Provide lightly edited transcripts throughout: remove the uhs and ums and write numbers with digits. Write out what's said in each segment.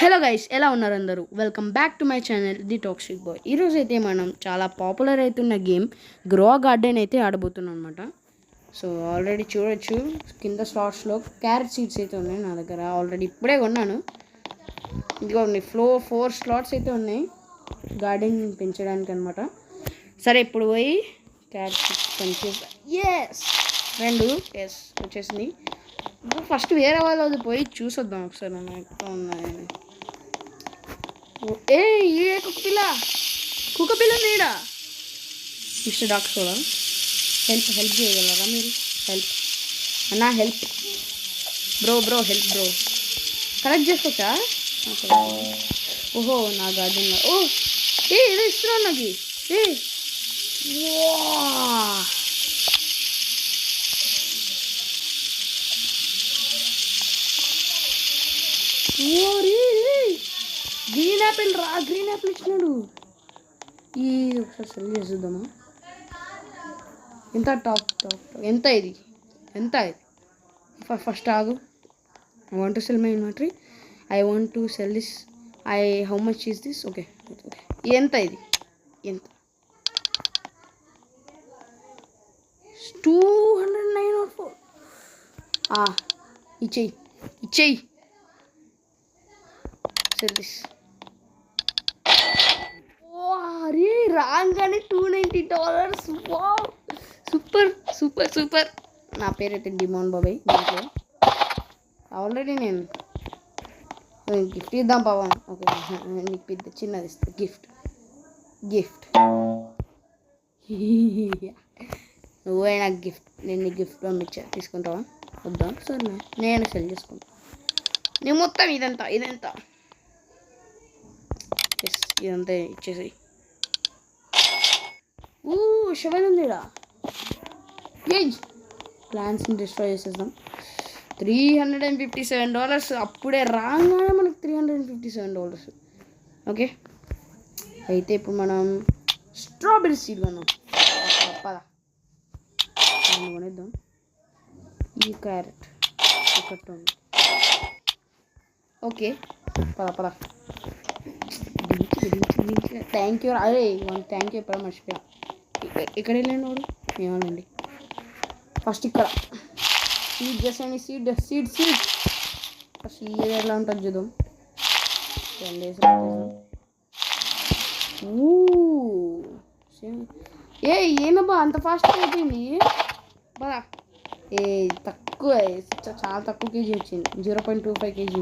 Hello guys, ఎలా ఉన్నారు అందరూ? Welcome back to my channel the toxic boy. ఈరోజు అయితే మనం చాలా పాపులర్ అవుతున్న గేమ్ గ్రో గార్డెన్ అయితే ఆడబోతున్నాం అనమాట. సో ఆల్రెడీ చూడొచ్చు కింద స్లాట్స్లో క్యారెట్ సీడ్స్ అయితే ఉన్నాయి నా దగ్గర. ఆల్రెడీ ఇప్పుడే కొన్నాను. ఇదిగో ఉన్నాయి 4 స్లాట్స్ అయితే ఉన్నాయి గార్డెన్ పెంచడానికి అనమాట. సరే ఇప్పుడు పోయి క్యారెట్ సీడ్స్ పెంచేస్తా. రెండు వచ్చేసింది. ఫస్ట్ వేరే వాళ్ళది పోయి చూసొద్దాం ఒకసారి మనం ఎక్కడ ఉన్నాయని. ఏ కుక్క పిల్ల నీడా మిస్టర్ డాక్టర్ కూడా హెల్ప్ చేయగలరా మీరు? అన్నా హెల్ప్ బ్రో హెల్ప్ కలెక్ట్ చేసుకోవచ్చా? ఓహో నా గార్డెన్. ఏదో ఇస్తున్నాను నాకు. గ్రీన్ యాపిల్ ఇచ్చినాడు. ఈ ఒకసారి సెల్ చేద్దామా? ఎంత టాప్ ఎంత ఇది ఫస్ట్ ఆగు. I want to sell my inventory. I want to sell this. How much is this? Okay ఎంత ఇది? ఎంత? 209 ఇచ్చేయి సర్వీస్. అరే రాగానే $290. సూపర్. నా పేరైతే డిమాన్ బాబాయ్. దీంట్లో ఆల్రెడీ నేను గిఫ్ట్ ఇద్దాం పవన్. ఓకే నీకు పెద్ద చిన్నది ఇస్తా గిఫ్ట్. నువ్వే నాకు గిఫ్ట్. నేను నీకు గిఫ్ట్ పంపించా, తీసుకుంటావా? వద్దా? సరే నేను సెల్ చేసుకుంటా. నేను మొత్తం ఇదంతా ఇదంతా ఇచ్చేసాయి. షవల్ ఉందిడా. ప్లాన్స్ని డిస్ట్రాయ్ చేసేద్దాం. $357. అప్పుడే రాగానే మనకు $357. ఓకే అయితే ఇప్పుడు మనం స్ట్రాబెర్రీ సీడ్ కొన్నాం. పద కొనేద్దాం. ఈ క్యారెట్ ఒకటి ఉంది. ఓకే పద థ్యాంక్ యూ. అరే థ్యాంక్ యూ ఎప్పుడు మర్చిపోయా. ఇక్కడ వెళ్ళండి వాడు. ఏమోనండి ఫస్ట్ ఇక్కడ సీడ్ చేసండి. సీడ్ ఫస్ట్ ఈ ఎలా ఉంటుంది చూద్దాం. 10 days ఏమబ్బా అంత ఫాస్ట్గా అయిపోయింది. బా తక్కువ, చాలా తక్కువ కేజీ వచ్చింది. 0.25 kg.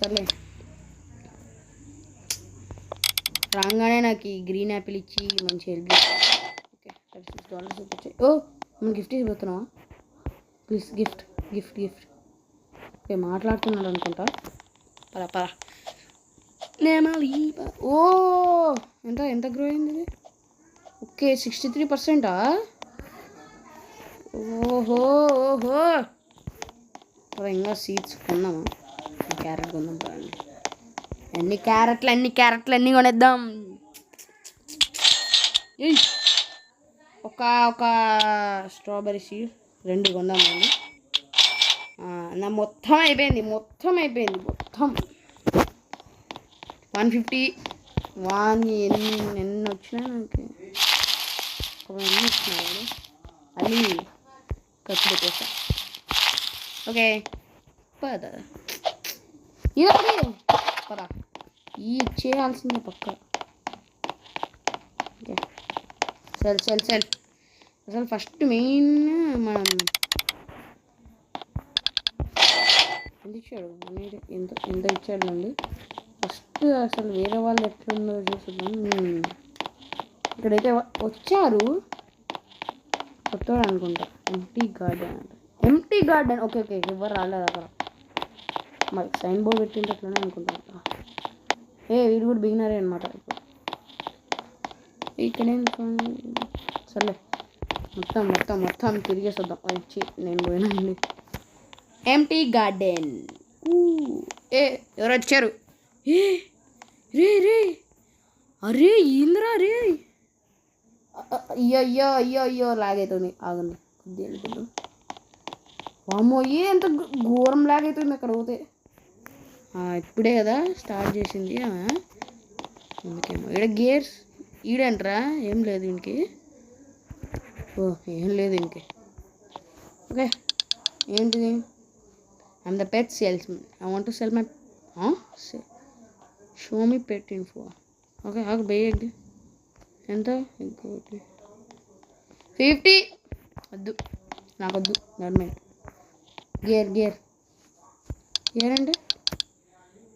సర్లే రాగానే నాకు ఈ గ్రీన్ యాపిల్ ఇచ్చి మంచి హెల్ప్ చేసి. ఓకే $36 వచ్చాయి. మనం గిఫ్ట్ ఇవ్వబోతున్నావా? Please gift. ఓకే మాట్లాడుతున్నాడు అనుకుంటా. పద ఎంత గ్రో అయింది ఇది? ఓకే 63%. ఓహో ఇంకా సీడ్స్ కొన్నామా? క్యారెట్ కొన్నాం. పదండి అన్ని క్యారెట్లు అన్నీ కొనేద్దాం. ఒక స్ట్రాబెర్రీ సీడ్ 2 కొందామండి. నా మొత్తం అయిపోయింది 150 ఎన్ని వచ్చినా నాకు ఎన్ని వచ్చినాయి అది ఖర్చు పెట్టేస్తా. ఓకే పద ఇచ్చేయాల్సిందే పక్క. ఓకే సెల్ అసలు ఫస్ట్ మెయిన్ మనం ఎంత ఇచ్చాడు? ఎంత ఇచ్చాడు అండి? ఫస్ట్ అసలు వేరే వాళ్ళు ఎట్లుందో చూసుకుందాం. ఇక్కడైతే వచ్చారు కొత్తవాడు అనుకుంటా. ఎంటీ గార్డెన్ ఓకే ఎవరు రాలేదు అక్కడ. మరి సైన్ బోర్డ్ పెట్టింది అట్లనే అనుకుంటాను. వీడు కూడా బిగినరే అనమాట. ఇక్కడే సర్లే మొత్తం తిరిగేసొద్దాం. వచ్చి నేను పోయినండి. Empty garden. ఎవరు వచ్చారు? రే అరే ఇంద్రా రే. అయ్యో లాగైతుంది. ఆగండి కొద్దిగా వెళ్ళిపోద్దాం. వామ్మో ఎంత ఘోరం లాగైతుంది అక్కడ పోతే. ఇప్పుడే కదా స్టార్ట్ చేసింది అందుకేమో ఇక్కడ గేర్స్ ఈడంట్రా ఏం లేదు ఇంకి ఏం లేదు ఇంకే ఓకే ఏంటిది I'm the pet salesmen I want to sell my show me pet info okay Baig ఎంత 50 వద్దు నాకు వద్దు గవర్నమెంట్ గేర్ అంటే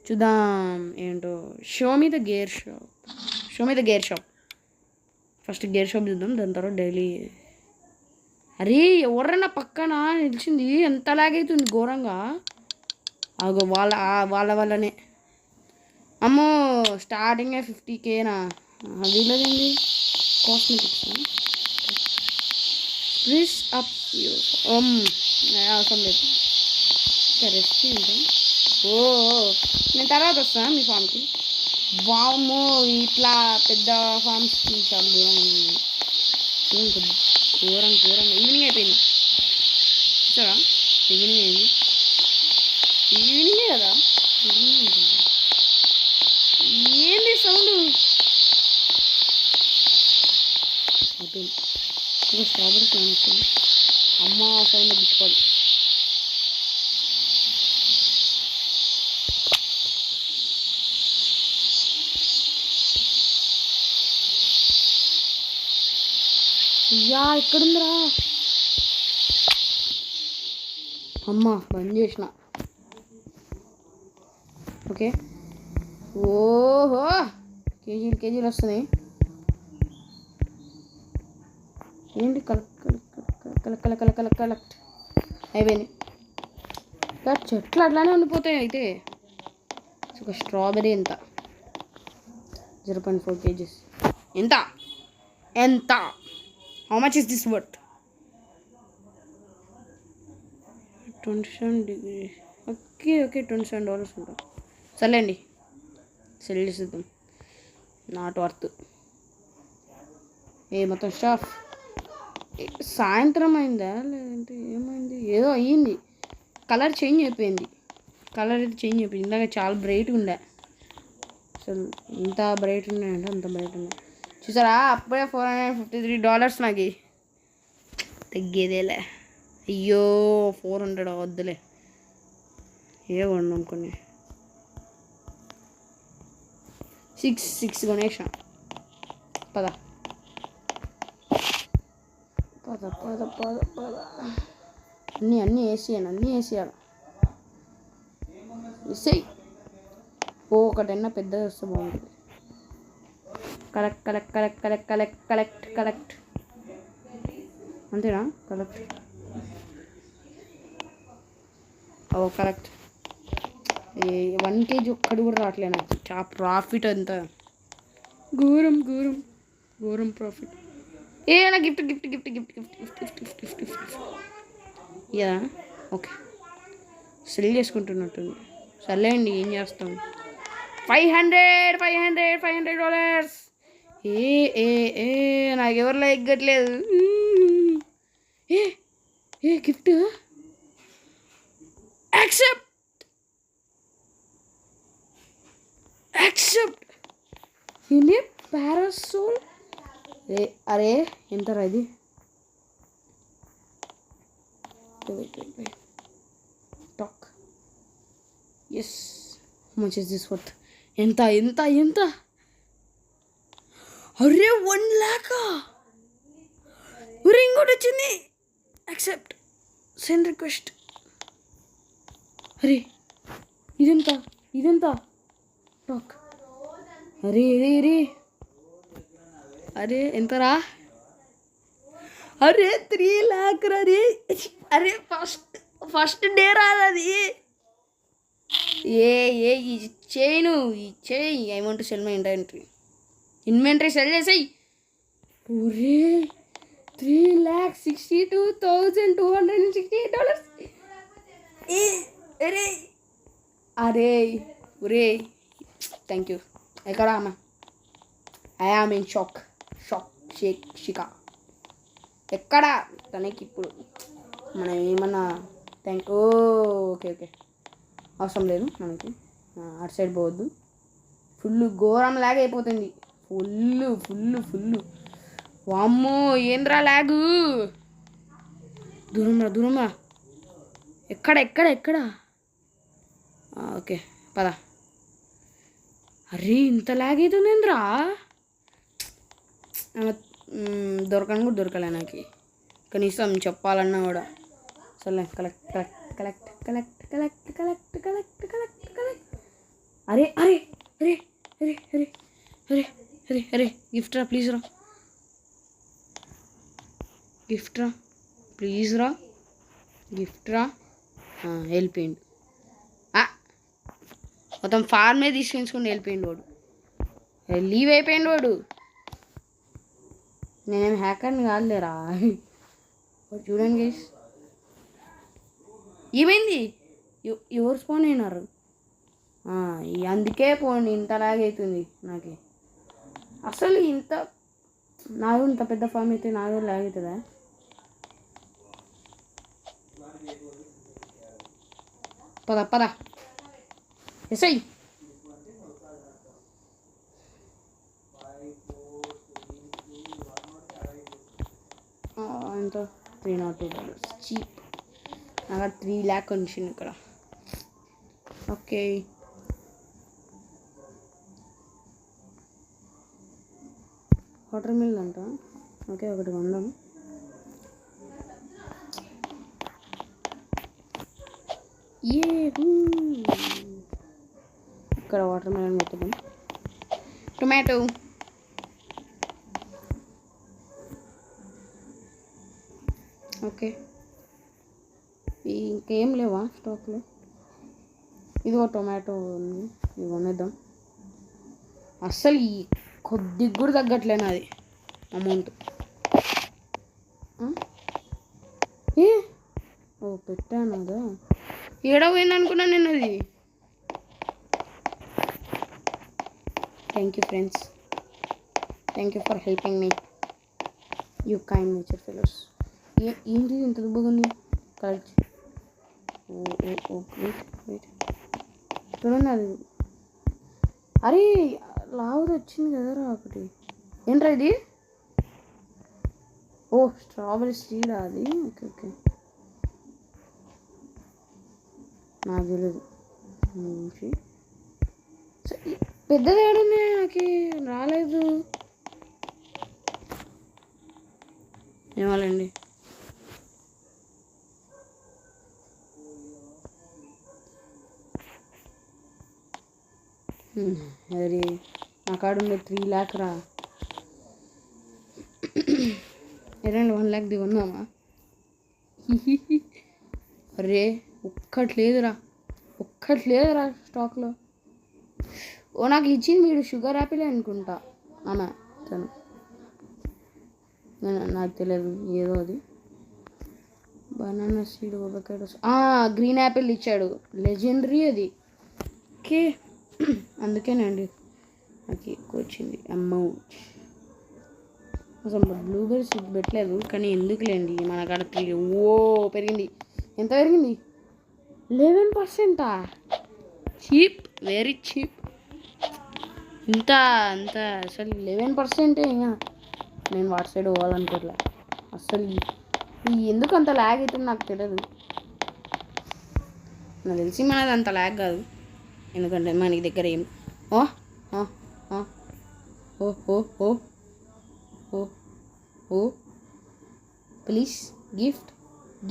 చూద్దాం ఏంటో show me the gear shop first gear shop చూద్దాం దాని తర్వాత డైలీ అరే ఎవరన్నా పక్కన నిలిచింది ఎంత లాగైతుంది ఘోరంగా అగో వాళ్ళనే అమ్మో స్టార్టింగ్ 50Kనా వీళ్ళదేంటి కాస్మెటిక్స్ ప్లీజ్ అప్ అవసరం లేదు రెసిపీ ఏంటి నేను తర్వాత వస్తాను మీ ఫామ్కి వామ్మో ఇట్లా పెద్ద ఫామ్స్ చాలా దూరం ఉంది ఘోరంగా ఈవినింగ్ అయిపోయింది చూసారా ఈవినింగే కదా ఈవినింగ్ అనుకుంటా ఏంది సౌండ్ అయిపోయింది ఒక స్ట్రాబెరీ సౌండ్ వచ్చింది అమ్మ సౌండ్ తగ్గించుకోవాలి ఎక్కడుందిరా అమ్మ బంద్ చేసిన ఓకే ఓహో కేజీలు వస్తున్నాయి ఏంటి కలెక్ట్ అయిపోయింది చెట్లు అట్లానే ఉండిపోతాయి అయితే ఒక స్ట్రాబెరీ ఎంత 0.4 kgs ఎంత how much is this worth 27 degrees okay $27 ఉంటాం సర్లేండి సెల్ చేసేద్దాం నాట్ వర్త్ మొత్తం స్టాఫ్ సాయంత్రం అయిందా లేదంటే ఏమైంది ఏదో అయ్యింది కలర్ అయితే చేంజ్ అయిపోయింది ఇందాక చాలా బ్రైట్గా ఉండే అసలు ఇంత బ్రైట్ ఉన్నాయంటే అంత బ్రైట్ ఉన్నాయి చూసారా అప్పుడే $453 నాకు తగ్గేదేలే అయ్యో 400 వద్దులే కొన్నాం కొన్ని 6 కొనేసా పద అన్నీ వేసేయాలి వేసేయి ఒకటన్నా పెద్దది వస్తే బాగుంటుంది కలెక్ట్ అంతేనా కలెక్ట్ 1 kg ఒక్కడు కూడా రావట్లే నాకు చాలా ప్రాఫిట్ అంతా ఘోరం ప్రాఫిట్ నా గిఫ్ట్ యా ఓకే సెల్ చేసుకుంటున్నట్టుంది సర్లేండి ఏం చేస్తాం $500 నాకు ఎవరిలో ఎగ్గట్లేదు గిఫ్ట్ యాక్సెప్ట్ ఇది పారాసోల్ అరే ఎంతరా ఇది talk as much is this worth ఎంత అరే 1 lakh ఇంకోటి వచ్చింది యాక్సెప్ట్ సెండ్ రిక్వెస్ట్ అరే ఇదెంత టాక్ అరే ఎంతరా అరే 3 lakh అరే ఫస్ట్ డే రాదది ఇచ్చేయి I want to sell my inventory sell చేసేయి ఒరే $362,268 అరే థ్యాంక్ యూ ఎక్కడ అమ్మా I am in Chicago ఎక్కడ తనకి ఇప్పుడు మనం ఏమన్నా ఓకే అవసరం లేదు మనకి అటు సైడ్ పోవద్దు. ఫుల్ ఘోరం లాగ్ అయిపోతుంది. ఫుల్ వామ్మో ఏంద్రా లాగు. దూరంరా. ఎక్కడ ఓకే పద. అరే ఇంత లాగ్ అవుతుంది ఏంద్రా. దొరకను కూడా దొరకలే నాకు కనీసం చెప్పాలన్నా కూడా. సరే కలెక్ట్. అరే గిఫ్ట్ రా ప్లీజ్ రా గిఫ్ట్ రా. వెళ్ళిపోయిండు. మొత్తం ఫార్మే తీసుకొని వెళ్ళిపోయిండు వాడు. లీవ్ అయిపోయిండు వాడు. నేనేం హ్యాకర్ని కాదులేరా. చూడండి గైస్ ఏమైంది. ఎవరు స్పాన్ అయినారు. అందుకే పోండి ఇంత లాగ్ అవుతుంది నాకు. అసలు నాకు ఇంత పెద్ద ఫామ్ అయితే నాకు లాగ్ అవుతుందా. పద ఎస్ఐ. ఎంత $302 చీప్. నాకు 3 lakh కొనిచ్చింది ఇక్కడ. ఓకే వాటర్ మిల్ అంట. ఓకే ఒకటి కొందాం. ఇక్కడ వాటర్ మిలన్ పెట్టుదాం. Tomato okay. ఇంకేం లేవా స్టాక్లో. ఇదిగో టొమాటో ఉంది, ఇది కొనేద్దాం. అస్సలు ఈ కొద్దిగా కూడా తగ్గట్లేను అది అమౌంట్. పెట్టాను అదా ఏడ పోయింది అనుకున్నాను నేను అది. Thank you friends, thank you for helping me, you kind nature fellows. ఏంటి ఇంత దుబ్బగా ఉంది కలెక్ట్. వెయిట్ చూడండి అది. అరే లావుది వచ్చింది కదరా ఒకటి. ఏంట్రా ఇది. స్ట్రాబెరీ సీడ్ అది. ఓకే నాకు తెలియదు. పెద్దది ఏడుంది నాకు రాలేదు. ఏమాలండి. అరే నా కాడు ఉండే 3 lakh రా. ఎరండి 1 lakh దిగున్నామా. అరే ఒక్కటి లేదురా స్టాక్లో. నాకు ఇచ్చింది వీడు షుగర్ యాపిల్ అనుకుంటా ఆమె తను. నాకు తెలియదు ఏదో అది. Banana seed avocado green Apple ఇచ్చాడు. లెజెండరీ అది. ఓకే అందుకేనండి నాకు ఎక్కువ వచ్చింది అమౌంట్. అసలు బ్లూబెర్రీ సీడ్ పెట్టలేదు కానీ ఎందుకులేండి మన కాడ పెరిగింది. ఎంత పెరిగింది. 11%. Cheap, very cheap. ఇంత అసలు 11%. ఇంకా నేను వాటి సైడ్ పోవాలనుకోవట్లే అస్సలు. ఎందుకు అంత ల్యాగ్ అవుతుంది నాకు తెలియదు. నాకు తెలిసి మనది అంత ల్యాగ్ కాదు, ఎందుకంటే మనకి దగ్గర ఏం ప్లీజ్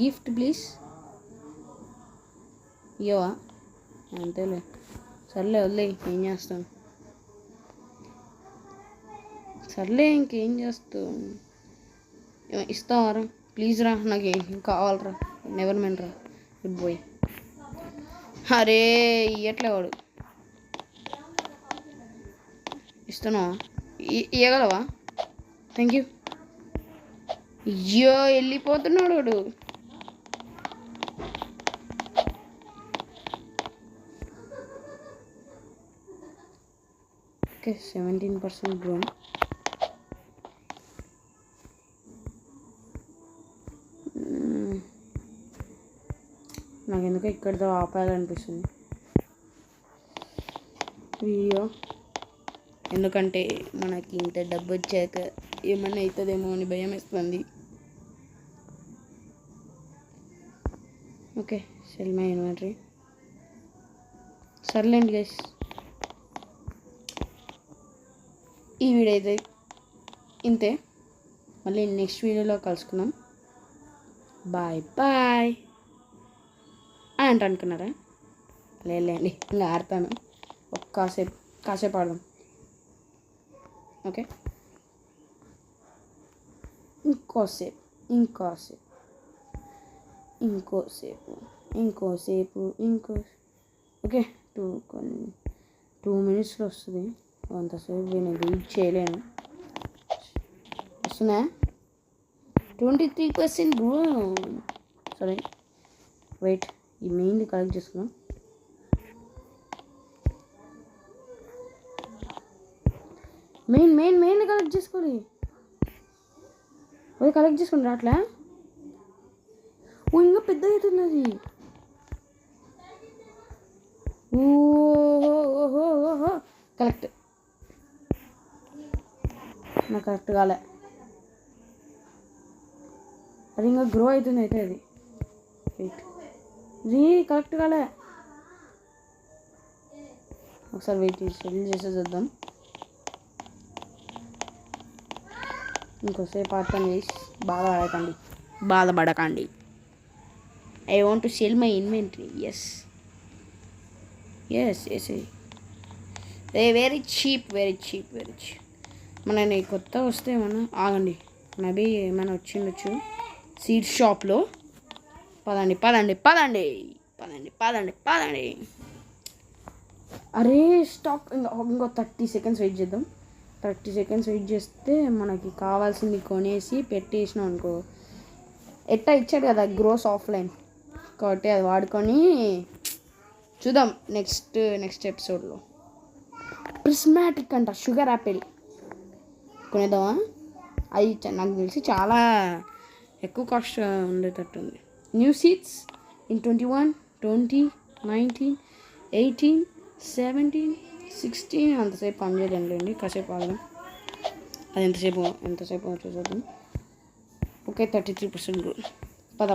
గిఫ్ట్ ప్లీజ్ ఇయ్యవా. అంతేలే సర్లే వదిలే. ఏం చేస్తాను సర్లే ఇంకేం చేస్తావు. ఇస్తావారా ప్లీజ్ రా. నాకు కావాలరా. నెవర్ మైండ్ రా. Good boy. అరే ఇయ్యట్లే వాడు. ఇస్తున్నావా. ఇవ్వగలవా. Thank you. అయ్యో వెళ్ళిపోతున్నాడు వాడు. Okay 17% grown. నాకు ఎందుకో ఇక్కడితో ఆపాలనిపిస్తుంది. వీడియో, ఎందుకంటే మనకి ఇంత డబ్బు వచ్చాక ఏమన్నా అవుతుందేమో అని భయం వేస్తుంది. Okay, cell my inventory. సర్లేండి గైస్, ఈ వీడియో అయితే ఇంతే. మళ్ళీ నెక్స్ట్ వీడియోలో కలుసుకుందాం. బాయ్ బాయ్ అంట అనుకున్నారా? లేదండి, ఇంకా ఆడతాను. కాసేపు ఆడదాం. ఓకే, ఇంకోసేపు. ఓకే, 2 minutesలో వస్తుంది. అంతసేపు నేను వెయిట్ చేయలేను. వస్తుందా? 23% బ్రో. సరే వెయిట్, ఈ మెయిన్ కలెక్ట్ చేసుకున్నాం. మెయిన్ కలెక్ట్ చేసుకోవాలి. అది కలెక్ట్ చేసుకుని రాట్లా. ఇంకా పెద్ద అవుతుంది అది. ఓహో కరెక్ట్. నాకు కరెక్ట్ కాలే. అది ఇంకా గ్రో అవుతుంది అయితే. అది వెయిట్, ఇది కరెక్ట్ కాలే. ఒకసారి వెయిట్ చేసే చూద్దాం. ఇంకోసేపు ఆడతాను. బాధపడకండి. I want to sell my inventory. Yes very cheap. మన కొత్త వస్తే ఏమన్నా ఆగండి, మేబీ ఏమైనా వచ్చిండొచ్చు సీడ్ షాప్లో. పదండి. అరే స్టాప్. ఇంకో 30 seconds వెయిట్ చేద్దాం. 30 seconds వెయిట్ చేస్తే మనకి కావాల్సింది కొనేసి పెట్టేసినాం అనుకో. ఎట్టా ఇచ్చాడు కదా గ్రోస్ ఆఫ్లైన్, కాబట్టి అది వాడుకొని చూద్దాం నెక్స్ట్ ఎపిసోడ్లో. ప్రిస్మాటిక్ అంట, షుగర్ యాపిల్ కొనేద్దామా? అది నాకు తెలిసి చాలా ఎక్కువ కాస్ట్ ఉండేటట్టుంది. New seeds in 21, 20, 19, 18, 17, 16. అంతసేపు పని చేయలేండి, కాసేపు ఆగదాం. అది ఎంతసేపు చూద్దాం. Okay, 33% growth. పద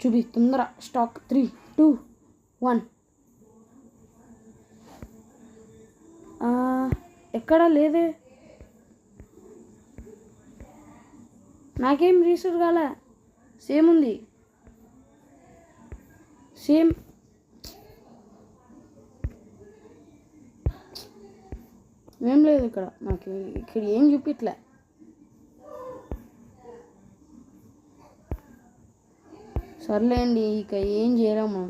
చూపి తొందర. స్టాక్ 3, 2, 1. ఎక్కడా లేదే. నాకేం రీసెట్ కాలే. సేమ్ ఉంది. ఏం లేదు ఇక్కడ. నాకు ఇక్కడ ఏం చూపిట్లే. సర్లేండి, ఇక ఏం చేయలేము.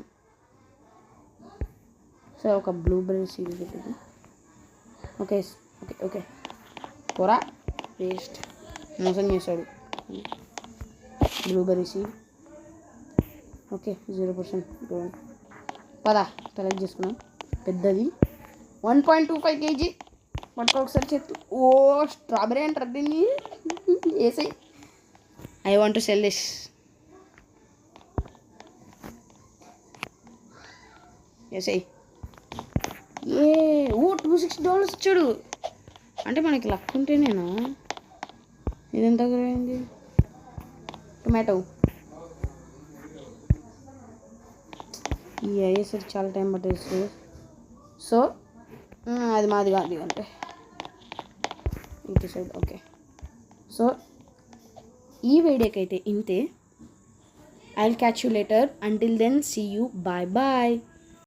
సరే, ఒక బ్లూబెర్రీ సీడ్ పెట్టింది. ఓకే పోరా, వేస్ట్, మోసం చేశాడు. Blueberry seed. Okay, 0% grown. Collect చేసుకున్నాం. పెద్దది 1.25 kg. పట్టుకో ఒకసారి చెట్టు. స్ట్రాబెరీ అంటారు దీన్ని. వేసాయి. I want to sell this. వేసాయి. $260 ఇచ్చాడు. అంటే మనకి లక్ ఉంటేనేనా. ఇది ఎంత అయింది? టొమాటో. ఈ అయ్యేసరికి చాలా టైం పట్టేస్తుంది. సో అది మాది కాదు అంటే ఇటు సైడ్. ఓకే, సో ఈ వీడియోకి అయితే ఇంతే. I will catch you later. Until then see you. Bye.